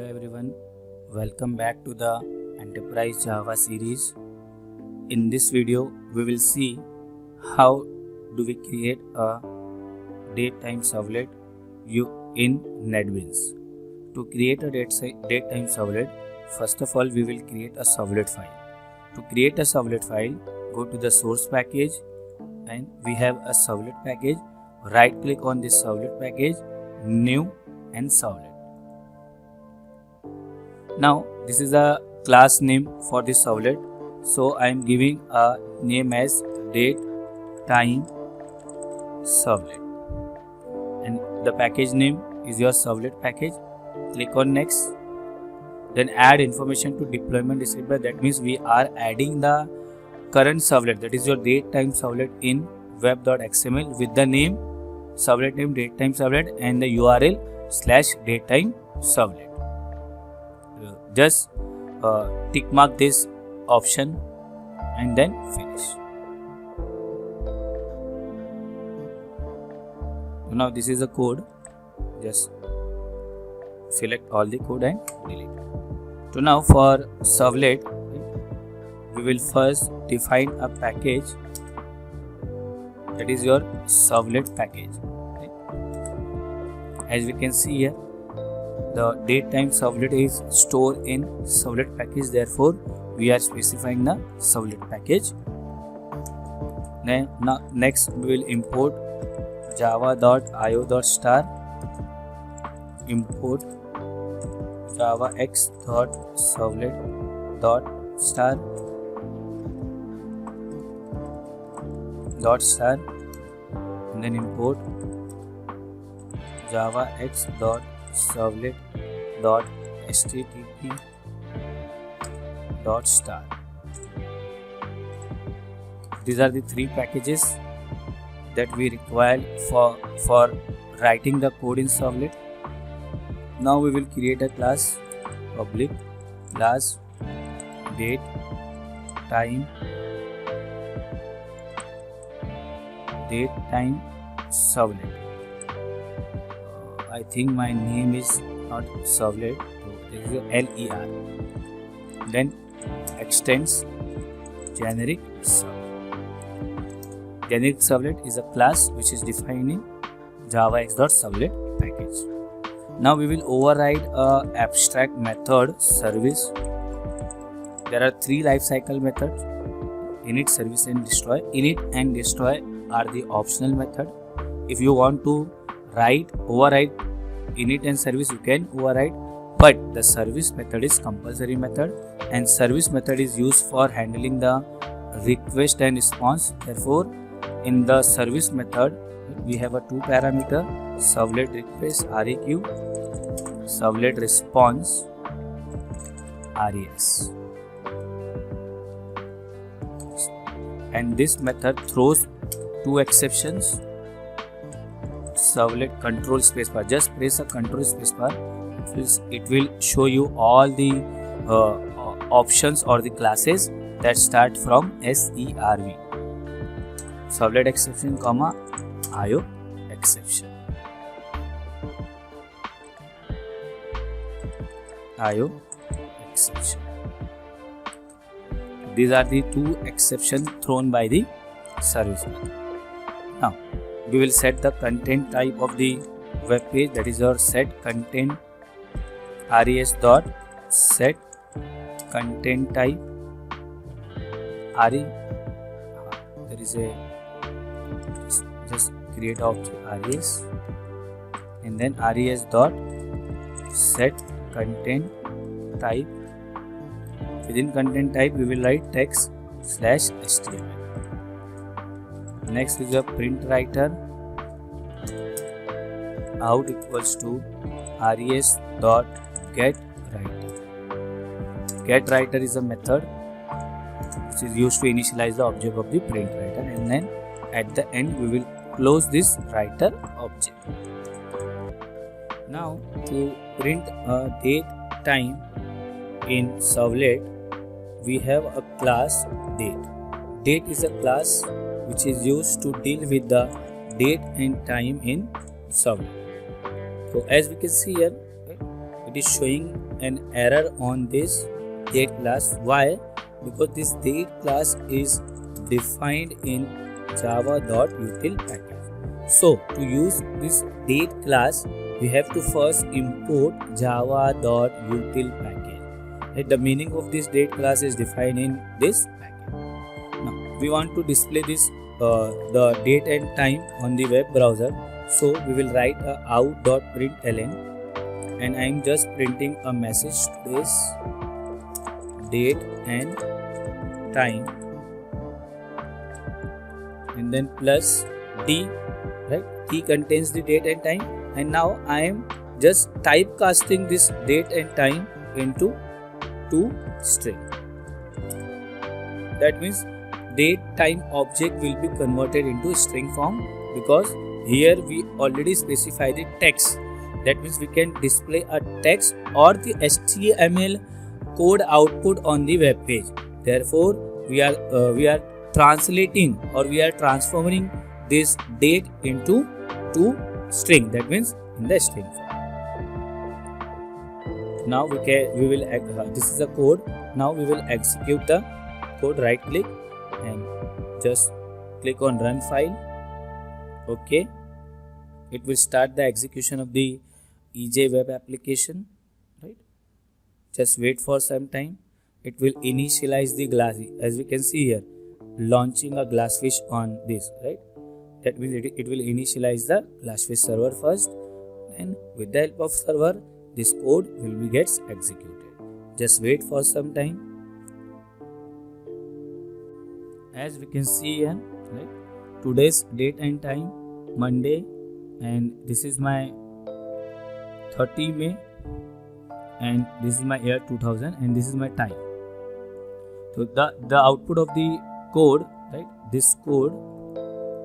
everyone, welcome back to the Enterprise Java series. In this video, we will see how do we create a datetime servlet in NetBeans. To create a datetime servlet, first of all we will create a servlet file. To create a servlet file, go to the source package and we have a servlet package. Right click on this servlet package, new and servlet. Now this is a class name for this servlet, so I am giving a name as datetime servlet and the package name is your servlet package. Click on next, then add information to deployment descriptor. That means we are adding the current servlet, that is your datetime servlet in web.xml with the name servlet name datetime servlet and the URL /datetime servlet. Just tick mark this option and then finish. Now this is the code. Just select all the code and delete. So now for servlet, we will first define a package, that is your servlet package. As we can see here, the datetime servlet is stored in servlet package, therefore we are specifying the servlet package. Then next we will import java.io.star, import javax.servlet.star and then import javax.servlet.http.star. These are the three packages that we require for writing the code in servlet. Now we will create a class, public class datetime servlet. I think my name is not servlet, so there is a ler. Then extends generic servlet. Generic servlet is a class which is defined in javax.servlet package. Now we will override a abstract method service. There are three lifecycle methods: init, service and destroy. Init and destroy are the optional method. If you want to override init and service, you can override, but the service method is compulsory method and service method is used for handling the request and response. Therefore in the service method we have a two parameter: servlet request req, servlet response res, and this method throws two exceptions: servlet control spacebar. Just press a control spacebar, it will show you all the options or the classes that start from serv. Servlet exception comma IO exception. IO exception. These are the two exceptions thrown by the service method. Now we will set the content type of the web page, that is your set content res.set content type there is a just create object res and then res.set content type. Within content type we will write text/html. Next is a print writer, out equals to res.getWriter. GetWriter is a method which is used to initialize the object of the print writer, and then at the end we will close this writer object. Now to print a date time in servlet, we have a class date. Date is a class which is used to deal with the date and time in servlet. So as we can see here, it is showing an error on this date class. Why? Because this date class is defined in java.util package. So to use this date class, we have to first import java.util package. Right? The meaning of this date class is defined in this package. Now we want to display this the date and time on the web browser. So we will write a out.println, and I am just printing a message, today's date and time, and then plus D, right? D contains the date and time, and now I am just typecasting this date and time into two string. That means date time object will be converted into string form, because here we already specify the text. That means we can display a text or the HTML code output on the web page. Therefore, we are translating, or we are transforming this date into two string. That means in the string form. Now this is a code. Now we will execute the code. Right click and just click on run file. Okay, it will start the execution of the EJ web application, right? Just wait for some time. It will initialize the Glassy, as we can see here, launching a Glassfish on this, right? That means it will initialize the Glassfish server first, and with the help of server, this code will be gets executed. Just wait for some time. As we can see here, right? Today's date and time, Monday, and this is my 30 May, and this is my year 2000, and this is my time. So the output of the code, right? This code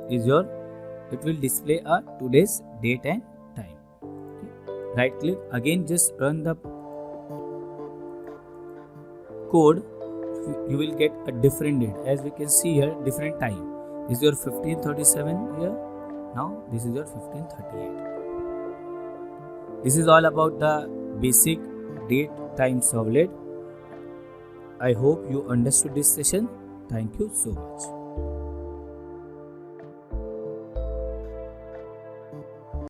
is it will display a today's date and time. Okay. Right click again, just run the code. You will get a different date. As we can see here, different time. This is your 1537 here. Now this is your 1538. This is all about the basic date time servlet. I hope you understood this session. Thank you so much.